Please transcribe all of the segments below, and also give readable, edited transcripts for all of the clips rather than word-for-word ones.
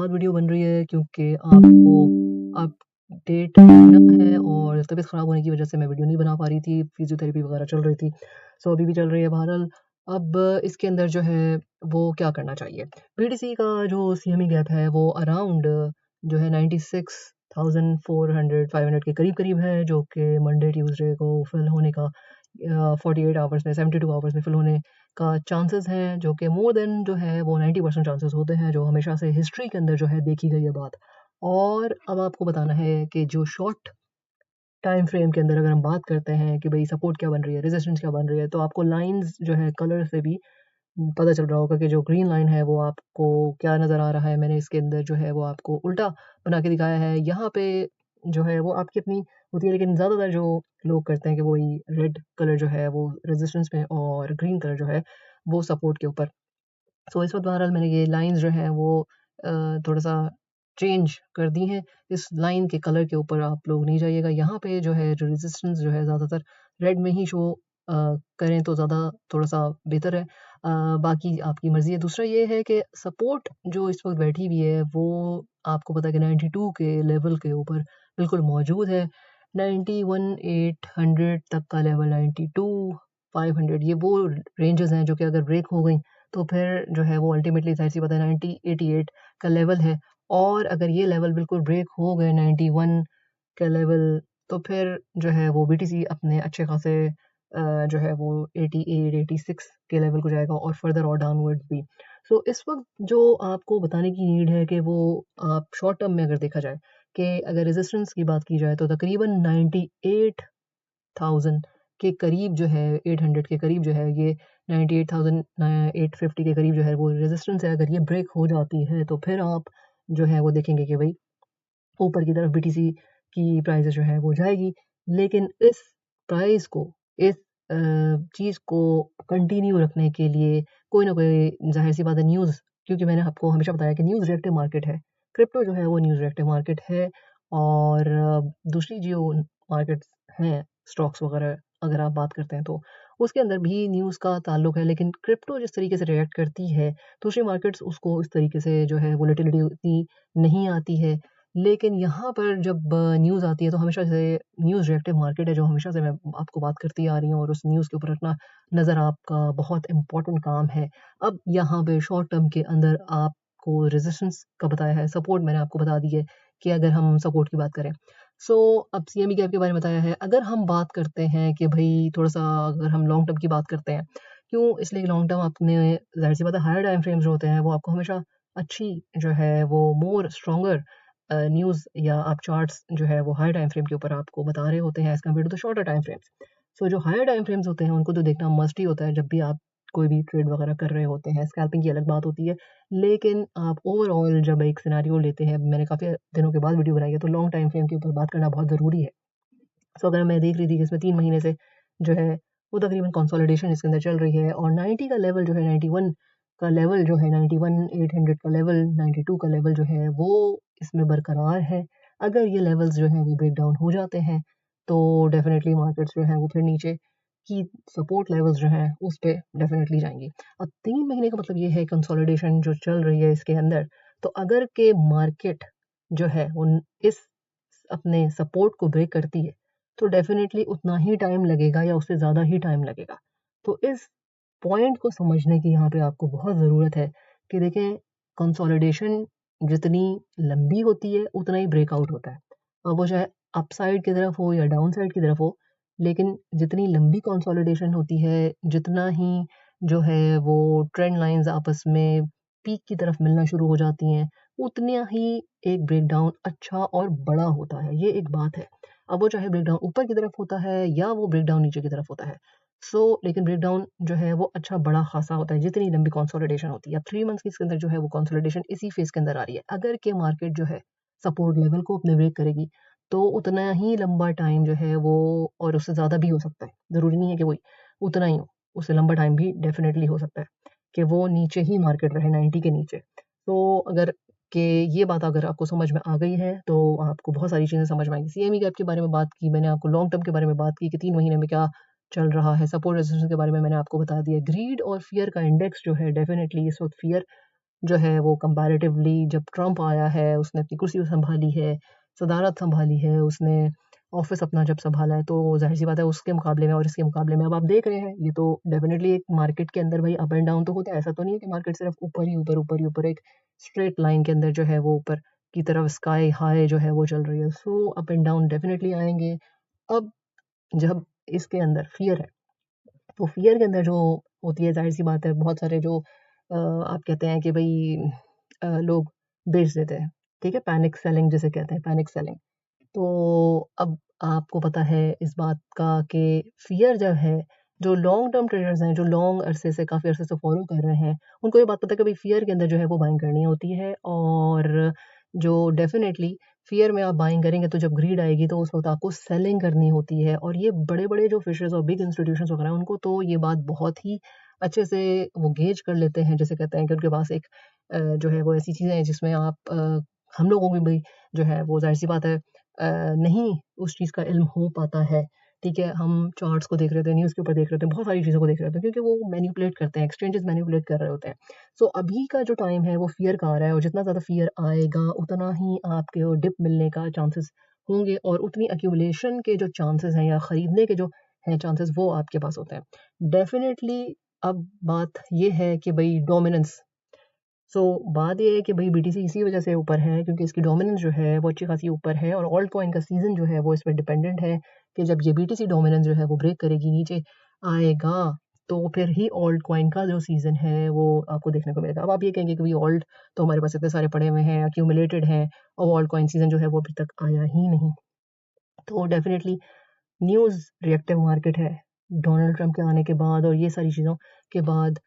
बाद वीडियो बन रही है क्योंकि आपको अपडेट देना है और तबीयत ख़राब होने की वजह से मैं वीडियो नहीं बना पा रही थी, फिज़ियोथेरेपी वगैरह चल रही थी। सो अभी भी चल रही है बहरहाल। अब इसके अंदर जो है वो क्या करना चाहिए? बीटीसी का जो सीएमई गैप है वो अराउंड जो है 96,400 500 के करीब-करीब है, जो कि मंडे, ट्यूसडे को फिल होने का 48 आवर्स में 72 आवर्स में फिल होने का चांसेस हैं, जो कि मोर देन जो है वो 90% चांसेस होते हैं, जो हमेशा से हिस्ट्री के अंदर जो है देखी गई है बात। और अब आपको बताना है कि जो शॉर्ट टाइम फ्रेम के अंदर अगर हम बात करते हैं कि भई सपोर्ट क्या बन रही है, रेजिस्टेंस क्या बन रही है, तो आपको लाइन्स जो है कलर से भी पता चल रहा होगा कि जो ग्रीन लाइन है वो आपको क्या नज़र आ रहा है। मैंने इसके अंदर जो है वो आपको उल्टा बना के दिखाया है। यहाँ पे जो है वो आपकी अपनी होती है, लेकिन ज़्यादातर जो लोग करते हैं कि वही रेड कलर जो है वो रेजिस्टेंस में और ग्रीन कलर जो है वो सपोर्ट के ऊपर। सो इस वक़्त बहरहाल मैंने ये लाइन्स जो हैं वो थोड़ा-सा चेंज कर दी हैं। इस लाइन के कलर के ऊपर आप लोग नहीं जाइएगा। यहाँ पे जो है जो रेजिस्टेंस जो है ज़्यादातर रेड में ही शो करें तो ज़्यादा थोड़ा-सा बेहतर है। बाकी आपकी मर्ज़ी है। दूसरा ये है कि सपोर्ट जो इस वक़्त बैठी हुई है वो आपको पता है कि 92 के लेवल के ऊपर बिल्कुल मौजूद है। 91,800 तक का लेवल 92,500 ये वो रेंजेज़ हैं जो कि अगर ब्रेक हो गई तो फिर जो है वो अल्टीमेटली ज़ाहिर-सी बात है 90-88 का लेवल है। और अगर ये लेवल बिल्कुल ब्रेक हो गए 91 का लेवल, तो फिर जो है वो बीटीसी अपने अच्छे खासे जो है वो 88-86 के लेवल को जाएगा और फर्दर और डाउनवर्ड्स भी। सो इस वक़्त जो आपको बताने की नीड है कि वो आप शॉर्ट टर्म में अगर देखा जाए कि अगर रेजिस्टेंस की बात की जाए तो तकरीबन 98,000 के करीब जो है 800 के करीब जो है ये 98,850 के करीब जो है वो रेजिस्टेंस है। अगर ये ब्रेक हो जाती है तो फिर आप जो है वो देखेंगे कि भई ऊपर की तरफ बीटीसी की प्राइस जो है वो जाएगी। लेकिन इस प्राइस को, इस चीज़ को कंटिन्यू रखने के लिए कोई ना कोई ज़ाहिर-सी बात है न्यूज़, क्योंकि मैंने आपको हमेशा बताया कि न्यूज़ रिएक्टिव मार्केट है। क्रिप्टो जो है वो न्यूज़ रिएक्टिव मार्केट है और दूसरी जो मार्केट्स हैं, स्टॉक्स वगैरह अगर आप बात करते हैं तो, उसके अंदर भी न्यूज़ का ताल्लुक है। लेकिन क्रिप्टो जिस तरीके से रिएक्ट करती है, दूसरी मार्केट्स उसको इस तरीके से जो है वोलेटिलिटी उतनी नहीं आती है। लेकिन यहाँ पर जब न्यूज़ आती है तो हमेशा से न्यूज़ रिएक्टिव मार्केट है, जो हमेशा से मैं आपको बात करती आ रही हूँ और उस न्यूज़ के ऊपर रखना नज़र आपका बहुत इम्पोर्टेंट काम है। अब यहाँ पे शॉर्ट टर्म के अंदर आपको रेजिस्टेंस का बताया है, सपोर्ट मैंने आपको बता दी है कि अगर हम सपोर्ट की बात करें। सो अब सीएमई गैप के बारे में बताया है। अगर हम बात करते हैं कि भई थोड़ा-सा अगर हम लॉन्ग टर्म की बात करते हैं, क्यों? इसलिए कि लॉन्ग टर्म आपने ज़ाहिर-सी बात है हायर टाइम फ्रेम्स जो होते हैं वो आपको हमेशा अच्छी जो है वो मोर स्ट्रॉन्गर न्यूज़ या आप चार्ट्स जो है वो हायर टाइम फ्रेम के ऊपर आपको बता रहे होते हैं as compare to the shorter time frames. So जो हायर टाइम फ्रेम्स होते हैं उनको तो देखना मस्ट ही होता है जब भी आप कोई भी ट्रेड वगैरह कर रहे होते हैं। स्कैल्पिंग की अलग बात होती है, लेकिन आप ओवरऑल जब एक सिनेरियो लेते हैं, मैंने काफ़ी दिनों के बाद वीडियो बनाई है तो लॉन्ग टाइम फ्रेम के ऊपर बात करना बहुत ज़रूरी है। सो अगर मैं देख रही थी कि इसमें 3 महीने से जो है वो तकरीबन कंसोलिडेशन इसके अंदर चल रही है और 90 का लेवल जो है 91 का लेवल जो है 91,800 का लेवल, 92 का लेवल जो है वो इसमें बरकरार है। अगर ये लेवल्स जो हैं वो ब्रेक डाउन हो जाते हैं, तो डेफ़िनेटली मार्केट्स जो हैं वो फिर नीचे की सपोर्ट लेवल्स जो हैं उस पे डेफ़िनेटली जाएँगी। अब 3 महीने का मतलब ये है कंसोलिडेशन जो चल रही है इसके अंदर, तो अगर के मार्केट जो है उन इस अपने सपोर्ट को ब्रेक करती है, तो डेफ़िनेटली उतना ही टाइम लगेगा या उससे ज़्यादा ही टाइम लगेगा। तो इस पॉइंट को समझने की यहाँ पे आपको बहुत ज़रूरत है कि देखें कंसोलिडेशन जितनी लंबी होती है, उतना ही ब्रेकआउट होता है। अब वो चाहे अपसाइड की तरफ हो या डाउनसाइड की तरफ हो, लेकिन जितनी लंबी कंसोलिडेशन होती है, जितना ही जो है वो ट्रेंड लाइन्स आपस में पीक की तरफ मिलना शुरू हो जाती हैं, उतना ही एक ब्रेकडाउन अच्छा और बड़ा होता है, ये एक बात है। अब वो चाहे ब्रेकडाउन ऊपर की तरफ होता है या वो ब्रेकडाउन नीचे की तरफ होता है। लेकिन ब्रेकडाउन जो है वो अच्छा बड़ा खासा होता है, जितनी लंबी कंसोलिडेशन होती है। अब 3 मंथ्स की इसके अंदर जो है वो कंसोलिडेशन इसी फेज़ के अंदर आ रही है। अगर के मार्केट जो है सपोर्ट लेवल को अपने ब्रेक करेगी, तो उतना ही लंबा टाइम जो है वो और उससे ज़्यादा भी हो सकता है। ज़रूरी नहीं है कि वही उतना ही हो, उससे लंबा टाइम भी डेफ़िनेटली हो सकता है कि वो नीचे ही मार्केट रहे 90 के नीचे। तो अगर कि ये बात अगर आपको समझ में आ गई है, तो आपको बहुत सारी चीज़ें समझ में आएँगी। सीएमई गैप के बारे में बात की, मैंने आपको लॉन्ग टर्म के बारे में बात की कि 3 महीने में क्या चल रहा है, सपोर्ट रेजिस्टेंस के बारे में मैंने आपको बता दिया। ग्रीड और फ़ियर का इंडेक्स जो है डेफ़िनेटली इस वक़्त फ़ियर जो है वो कंपैरेटिवली जब ट्रम्प आया है, उसने अपनी कुर्सी संभाली है, सदारत संभाली है, उसने ऑफ़िस अपना जब संभाला है, तो ज़ाहिर-सी बात है उसके मुकाबले में और इसके मुकाबले में अब आप देख रहे हैं, ये तो डेफ़िनेटली एक मार्केट के अंदर भाई अप एंड डाउन तो होता है। ऐसा तो नहीं है कि मार्केट सिर्फ़ ऊपर ही ऊपर, ऊपर ही ऊपर एक स्ट्रेट लाइन के अंदर जो है वो ऊपर की तरफ स्काई हाई जो है वो चल रही है। So up and down definitely आएँगे। अब जब इसके अंदर फ़ियर है, तो फ़ियर के अंदर जो होती है ज़ाहिर-सी बात है बहुत सारे जो आप कहते हैं कि भई लोग बेच देते हैं, ठीक है? पैनिक सेलिंग जिसे कहते हैं पैनिक सेलिंग। तो अब आपको पता है इस बात का कि फ़ियर जो है, जो लॉन्ग टर्म ट्रेडर्स हैं, जो लॉन्ग अरसे से काफ़ी अरसे से फ़ॉलो कर रहे हैं, उनको ये बात पता है कि भई फ़ियर के अंदर जो है वो बाइंग करनी होती है और जो डेफ़िनेटली फ़ियर में आप बाइंग करेंगे तो जब ग्रीड आएगी तो उस वक़्त आपको सेलिंग करनी होती है और ये बड़े-बड़े जो फ़िशर्स और बिग इंस्टीट्यूशंस वग़ैरह उनको तो ये बात बहुत ही अच्छे से वो गेज कर लेते हैं, जिसे कहते हैं कि उनके पास एक जो है वो ऐसी चीज़ें हैं जिसमें आप हम लोगों को भी जो है वो ज़ाहिर-सी बात है नहीं उस चीज़ का इल्म हो पाता है, ठीक है? हम चार्ट्स को देख रहे होते हैं, न्यूज़ के ऊपर देख रहे होते हैं, बहुत सारी चीज़ों को देख रहे होते हैं क्योंकि वो मैनिपुलेट करते हैं, एक्सचेंजेस मैनिपुलेट कर रहे होते हैं। सो अभी का जो टाइम है वो फ़ियर का आ रहा है और जितना ज़्यादा फ़ियर आएगा, उतना ही आपके वो डिप मिलने का चांसेस होंगे और उतनी एक्यूमुलेशन के जो चांसेस हैं या खरीदने के जो हैं चांसेस वो आपके पास होते हैं। डेफ़िनेटली अब बात ये है कि भई डोमिनेंस सो बात ये है कि भई बीटीसी इसी वज़ह से ऊपर है क्योंकि इसकी डोमिनेंस जो है वो अच्छी खासी ऊपर है और ऑल्ट कॉइन का सीज़न जो है वो इस पे डिपेंडेंट है कि जब ये बीटीसी डोमिनेंस जो है वो ब्रेक करेगी, नीचे आएगा, तो फिर ही ऑल्ट कॉइन का जो सीज़न है वो आपको देखने को मिलेगा। अब आप ये कहेंगे कि भई ऑल्ट तो हमारे पास इतने सारे पड़े हुए हैं, एक्यूमुलेटेड हैं और ऑल्ट कॉइन सीज़न जो है वो अभी तक आया ही नहीं। तो डेफ़िनेटली न्यूज़ रिएक्टिव मार्केट है। डोनाल्ड ट्रम्प के आने के बाद और ये सारी चीज़ों के बाद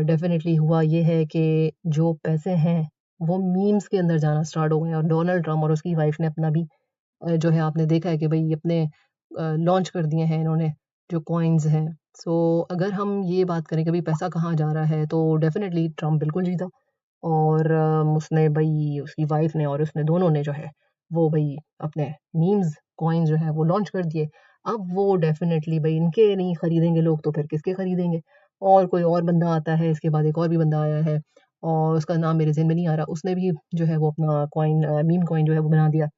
डेफ़िनेटली हुआ ये है कि जो पैसे हैं, वो मीम्स के अंदर जाना स्टार्ट हो गए हैं और डोनाल्ड ट्रम्प और उसकी वाइफ़ ने अपना भी जो है आपने देखा है कि भई अपने लॉन्च कर दिए हैं इन्होंने जो कॉइन्स हैं। सो अगर हम ये बात करें कि भई पैसा कहाँ जा रहा है, तो डेफ़िनेटली ट्रम्प बिल्कुल जीता और उसने भई उसकी वाइफ़ ने और उसने दोनों ने जो है, वो भई अपने मीम्स कॉइन जो है वो लॉन्च कर दिए। अब वो डेफ़िनेटली भई इनके नहीं खरीदेंगे लोग तो फिर किसके खरीदेंगे? और कोई और बंदा आता है, इसके बाद एक और भी बंदा आया है और उसका नाम मेरे ज़हन में नहीं आ रहा। उसने भी जो है वो अपना कॉइन मीम कॉइन जो है वो बना दिया।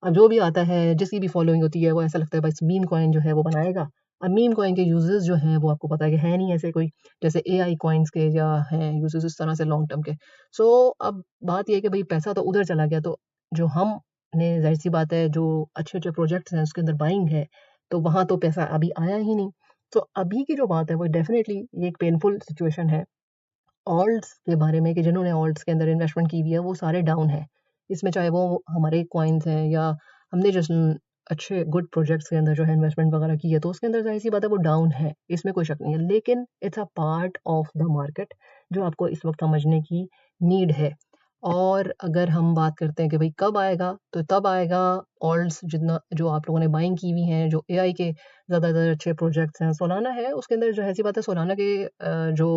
अब जो भी आता है, जिसकी भी फ़ॉलोइंग होती है, वो ऐसा लगता है बस मीम कॉइन जो है वो बनाएगा। अब मीम कॉइन के यूज़र्स जो हैं वो आपको पता है कि है नहीं ऐसे कोई जैसे एआई कॉइन्स के या हैं यूज़र्स इस तरह से लॉन्ग टर्म के। सो अब बात ये है कि भई पैसा तो उधर चला गया तो जो हमने ज़ाहिर-सी बात है जो अच्छे-अच्छे प्रोजेक्ट्स हैं उसके अंदर बाइंग है, तो वहाँ तो पैसा अभी आया ही नहीं। तो अभी की जो बात है वो डेफ़िनेटली ये एक पेनफुल सिचुएशन है। ऑल्ट्स के बारे में कि जिन्होंने ऑल्ट्स के अंदर इन्वेस्टमेंट की हुई है वो सारे डाउन हैं। इसमें चाहे वो हमारे कॉइन्स हैं या हमने जैसे अच्छे गुड प्रोजेक्ट्स के अंदर जो है इन्वेस्टमेंट वगैरह की है तो उसके अंदर ज़ाहिर-सी बात है वो डाउन है, इसमें कोई शक नहीं है। लेकिन it's a part of the market जो आपको इस वक़्त समझने की नीड है। और अगर हम बात करते हैं कि भई कब आएगा, तो तब आएगा ऑल्ट्स जितना जो आप लोगों ने बाइंग की हुई हैं, जो एआई के ज़्यादातर अच्छे प्रोजेक्ट्स हैं। सोलाना है उसके अंदर ज़ाहिर-सी बात है सोलाना के जो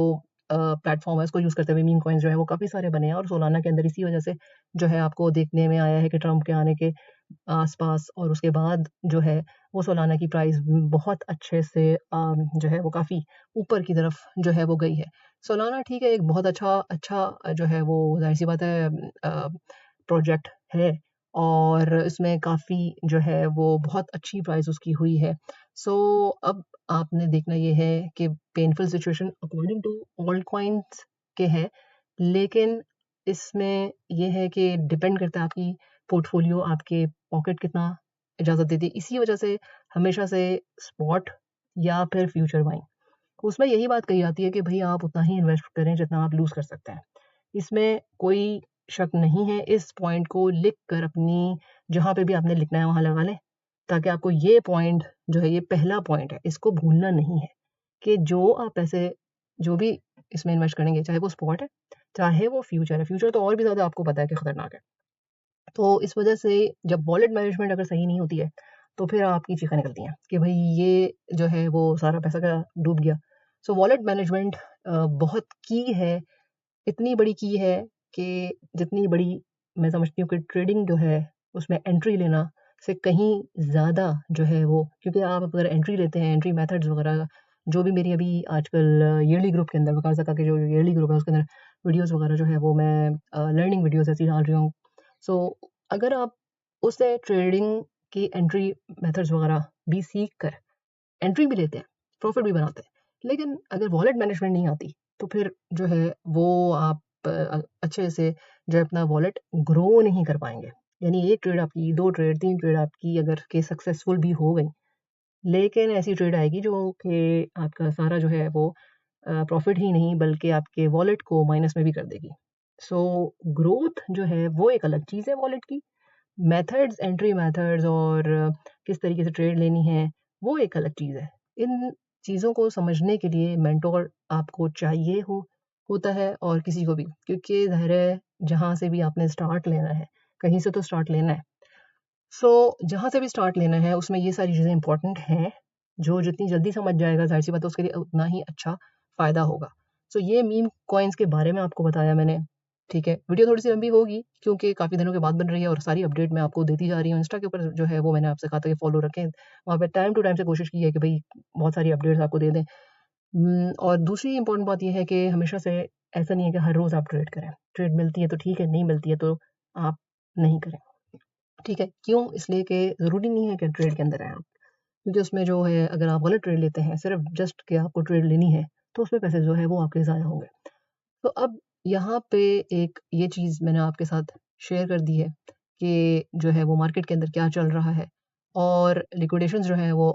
प्लेटफ़ॉर्म है उसको यूज़ करते हुए मीम कॉइन्स जो है वो काफ़ी सारे बने हैं और सोलाना के अंदर इसी वज़ह से जो है आपको देखने में आया है कि ट्रम्प के आने के आस-पास और उसके बाद जो है वो सोलाना की प्राइस बहुत अच्छे से जो है वो काफ़ी ऊपर की तरफ जो है वो गई है। सोलाना ठीक है एक बहुत अच्छा अच्छा जो है वो ज़ाहिर-सी बात है प्रोजेक्ट है और इसमें काफ़ी जो है वो बहुत अच्छी प्राइस उसकी हुई है। सो अब आपने देखना ये है कि painful situation according to alt coins के है, लेकिन इसमें ये है कि डिपेंड करता है आपकी पोर्टफोलियो, आपके पॉकेट कितना इजाज़त देती है। इसी वजह से हमेशा से स्पॉट या फिर फ्यूचर बाइंग, उसमें यही बात कही जाती है कि भई आप उतना ही इन्वेस्ट करें जितना आप लूज़ कर सकते हैं। इसमें कोई शक नहीं है, इस पॉइंट को लिख कर अपनी जहाँ पे भी आपने लिखना है वहाँ लगा लें, ताकि आपको ये पॉइंट जो है ये पहला पॉइंट है, इसको भूलना नहीं है कि जो आप पैसे जो भी इसमें इन्वेस्ट करेंगे, चाहे वो स्पॉट है, चाहे वो फ्यूचर है, फ्यूचर तो और भी ज़्यादा आपको पता है कि खतरनाक है। तो इस वजह से जब वॉलेट मैनेजमेंट अगर सही नहीं होती है, तो फिर आपकी चीखें निकलती हैं कि भई ये जो है वो सारा पैसा का डूब गया। सो वॉलेट मैनेजमेंट बहुत की है, इतनी बड़ी की है कि जितनी बड़ी मैं समझती हूँ कि ट्रेडिंग जो है, उसमें एंट्री लेना से कहीं ज़्यादा जो है वो क्योंकि आप अगर एंट्री लेते हैं, एंट्री मेथड्स वगैरह जो भी मेरी अभी आजकल ईयरली ग्रुप के अंदर वकास ज़का के जो ईयरली ग्रुप है उसके अंदर वीडियोज़ वगैरह जो है वो मैं लर्निंग वीडियोज़ ऐसी डाल रही हूँ। सो अगर आप उससे ट्रेडिंग की एंट्री मेथड्स वगैरह भी सीख कर एंट्री भी लेते हैं, प्रॉफ़िट भी बनाते हैं, लेकिन अगर वॉलेट मैनेजमेंट नहीं आती, तो फिर जो है वो आप अच्छे से जो है अपना वॉलेट ग्रो नहीं कर पाएँगे। यानी 1 ट्रेड आपकी, 2 ट्रेड, 3 ट्रेड आपकी अगर के सक्सेसफुल भी हो गई, लेकिन ऐसी ट्रेड आएगी जो कि आपका सारा जो है वो प्रॉफ़िट ही नहीं बल्कि आपके वॉलेट को माइनस में भी कर देगी। सो ग्रोथ जो है वो एक अलग चीज़ है वॉलेट की। मेथड्स, एंट्री मेथड्स और किस तरीके से ट्रेड लेनी है, वो एक अलग चीज़ है। इन चीज़ों को समझने के लिए मेंटर आपको चाहिए होता है और किसी को भी, क्योंकि ज़ाहिर है जहाँ से भी आपने स्टार्ट लेना है, कहीं से तो स्टार्ट लेना है। सो जहाँ से भी स्टार्ट लेना है उसमें ये सारी चीज़ें इम्पोर्टेंट हैं, जो जितनी जल्दी समझ जाएगा ज़ाहिर-सी बात है उसके लिए उतना ही अच्छा फ़ायदा होगा। सो ये मीम कॉइन्स के बारे में आपको बताया मैंने, ठीक है। वीडियो थोड़ी-सी लंबी होगी क्योंकि काफ़ी दिनों के बाद बन रही है और सारी अपडेट मैं आपको देती जा रही हूँ। इंस्टा के ऊपर जो है वो मैंने आपसे कहा था कि फ़ॉलो रखें। वहाँ पे टाइम टू टाइम से कोशिश की है कि भई बहुत सारी अपडेट्स आपको दे दें। और दूसरी इम्पोर्टेंट बात ये है कि हमेशा से ऐसा नहीं है कि हर रोज़ आप ट्रेड करें। ट्रेड मिलती है तो ठीक है, नहीं मिलती है तो आप नहीं करें। ठीक है, क्यों? इसलिए कि ज़रूरी नहीं है कि ट्रेड के अंदर आएँ आप, क्योंकि उसमें जो है अगर आप गलत ट्रेड लेते हैं, सिर्फ़ जस्ट कि आपको ट्रेड लेनी है, तो उसमें पैसे जो है वो आपके ज़ाया होंगे। तो अब यहाँ पे एक ये चीज़ मैंने आपके साथ शेयर कर दी है कि जो है वो मार्केट के अंदर क्या चल रहा है और लिक्विडेशंस जो हैं वो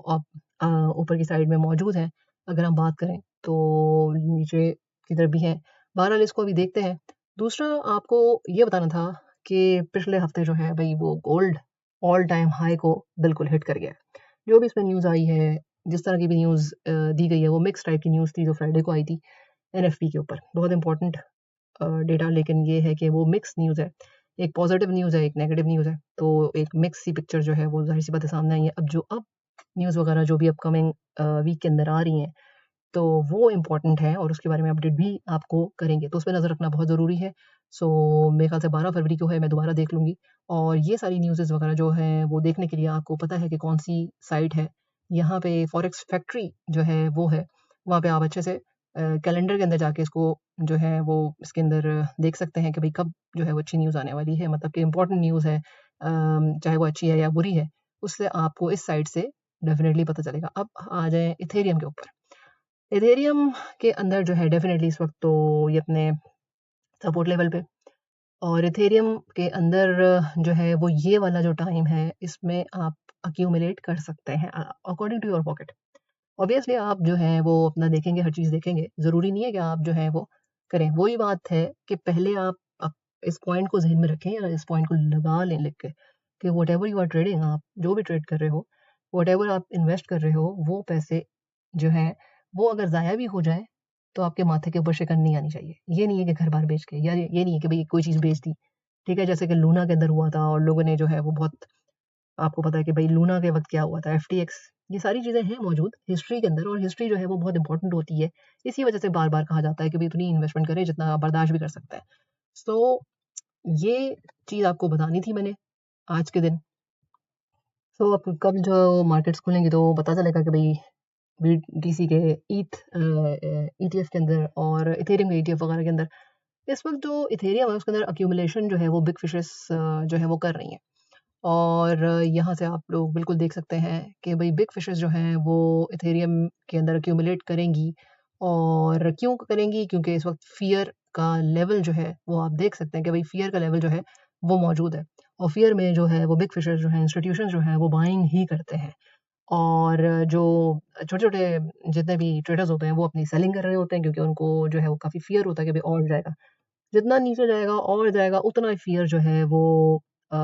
ऊपर की साइड में मौजूद हैं। अगर हम बात करें तो नीचे की तरफ भी हैं। बहरहाल इसको अभी देखते हैं। दूसरा आपको ये बताना था कि पिछले हफ़्ते जो है भई वो गोल्ड ऑल टाइम हाई को बिल्कुल हिट कर गया है। जो भी इसमें न्यूज़ आई है, जिस तरह की भी न्यूज़ दी गई है वो मिक्स टाइप की न्यूज़ थी जो फ्राइडे को आई थी एनएफपी के ऊपर। बहुत इम्पोर्टेंट डेटा लेकिन ये है कि वो मिक्स न्यूज़ है। एक पॉज़िटिव न्यूज़ है, एक नेगेटिव न्यूज़ है। तो एक मिक्स सी पिक्चर जो है वो ज़ाहिर-सी बात है सामने आई है। अब न्यूज़ वगैरह जो भी अपकमिंग वीक के अंदर आ रही हैं, तो वो इम्पोर्टेंट है और उसके बारे में अपडेट भी आपको करेंगे। तो उस पे नज़र रखना बहुत ज़रूरी है। सो मेरे ख़्याल से 12 फरवरी को है, मैं दोबारा देख लूँगी और ये सारी न्यूज़ेज़ वगैरह जो हैं वो देखने के लिए आपको पता है कि कौन-सी साइट है। यहाँ पे फॉरेक्स फैक्ट्री जो है वो है। वहाँ पे आप अच्छे से कैलेंडर के अंदर जाके इसको जो है वो इसके अंदर देख सकते हैं कि भई कब जो है वो अच्छी न्यूज़ आने वाली है। मतलब कि इम्पोर्टेंट न्यूज़ है चाहे वो अच्छी है या बुरी है, उससे आपको इस साइट से डेफ़िनेटली पता चलेगा। अब आ जाएँ इथेरियम के ऊपर। इथेरियम के अंदर जो है डेफ़िनेटली इस वक़्त तो ये अपने सपोर्ट लेवल पे और इथेरियम के अंदर जो है वो ये वाला जो टाइम है, इसमें आप एक्यूमुलेट कर सकते हैं according to your pocket. Obviously आप जो है वो अपना देखेंगे, हर चीज़ देखेंगे। ज़रूरी नहीं है कि आप जो है वो करें। वही बात है कि पहले आप इस पॉइंट को ज़हन में रखें या इस पॉइंट को लगा लें लिख के कि व्हाटएवर यू आर ट्रेडिंग आप जो भी ट्रेड कर रहे हो, व्हाटएवर आप इन्वेस्ट कर रहे हो, वो पैसे जो हैं वो अगर ज़ाया भी हो जाएँ, तो आपके माथे के ऊपर शिकन नहीं आनी चाहिए। ये नहीं है कि घर-बार बेच के या ये नहीं है कि भई कोई चीज़ बेच दी, ठीक है? जैसे कि लूना के अंदर हुआ था और लोगों ने जो है वो बहुत आपको पता है कि भई लूना के वक़्त क्या हुआ था, एफटीएक्स ये सारी चीज़ें हैं मौजूद हिस्ट्री के अंदर और हिस्ट्री जो है वो बहुत इम्पोर्टेंट होती है। इसी वज़ह से बार-बार कहा जाता है कि भई उतनी इन्वेस्टमेंट करें जितना आप बर्दाश्त भी कर सकते हैं। सो ये चीज़ आपको बतानी थी मैंने आज के दिन। सो अब कल जो मार्केट्स खुलेंगी तो पता चलेगा कि भई बीटीसी के ईटीएफ के अंदर और इथेरियम के ईटीएफ वगैरह के अंदर इस वक़्त जो इथेरियम है उसके अंदर एक्यूमुलेशन जो है वो बिग फिशेस जो है वो कर रही हैं। और यहाँ से आप लोग बिल्कुल देख सकते हैं कि भई बिग फिशेस जो हैं वो इथेरियम के अंदर एक्यूमुलेट करेंगी और क्यों करेंगी? क्योंकि इस वक़्त फ़ियर का लेवल जो है वो आप देख सकते हैं कि भई फ़ियर का लेवल जो है वो मौजूद है और फ़ियर में जो है वो बिग फिशेस जो हैं, इंस्टीट्यूशंस जो हैं वो बाइंग ही करते हैं और जो छोटे-छोटे जितने भी ट्रेडर्स होते हैं वो अपनी सेलिंग कर रहे होते हैं क्योंकि उनको जो है वो काफ़ी फ़ियर होता है कि भई और जाएगा। जितना नीचे जाएगा और जाएगा उतना ही फ़ियर जो है वो अ,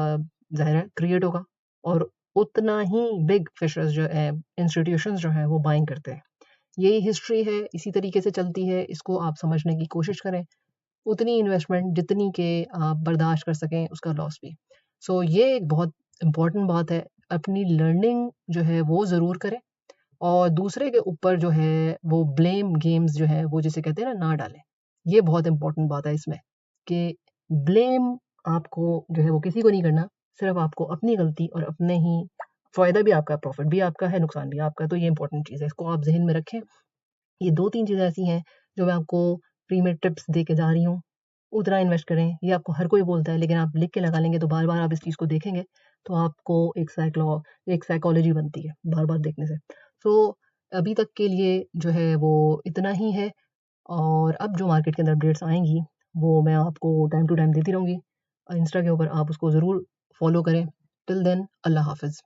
ज़ाहिर है क्रिएट होगा और उतना ही बिग फिशर्स जो है इंस्टीट्यूशंस जो हैं वो बाइंग करते हैं। यही हिस्ट्री है, इसी तरीके से चलती है, इसको आप समझने की कोशिश करें। उतनी इन्वेस्टमेंट जितनी के आप बर्दाश्त कर सकें उसका लॉस भी। सो ये एक बहुत इम्पोर्टेंट बात है, अपनी लर्निंग जो है वो ज़रूर करें और दूसरे के ऊपर जो है वो ब्लेम गेम्स जो है वो जिसे कहते हैं ना डालें। ये बहुत इम्पोर्टेंट बात है इसमें कि ब्लेम आपको जो है वो किसी को नहीं करना, सिर्फ़ आपको अपनी गलती और अपने ही फ़ायदा भी आपका, प्रॉफ़िट भी आपका है, नुकसान भी आपका है, तो ये इम्पोर्टेंट चीज़ है। इसको आप ज़हन में रखें। ये 2-3 चीज़ें ऐसी हैं जो मैं आपको फ्री में टिप्स दे के जा रही हूँ उतना इन्वेस्ट करें, ये आपको हर कोई बोलता है, लेकिन आप लिख के लगा लेंगे तो बार-बार आप इस चीज़ को देखेंगे, तो आपको एक साइकोलॉजी बनती है बार-बार देखने से। सो अभी तक के लिए जो है वो इतना ही है, और अब जो मार्केट के अंदर अपडेट्स आएँगी, वो मैं आपको टाइम टू टाइम देती रहूँगी। इंस्टा के ऊपर आप उसको ज़रूर फ़ॉलो करें। टिल देन अल्लाह हाफ़िज़।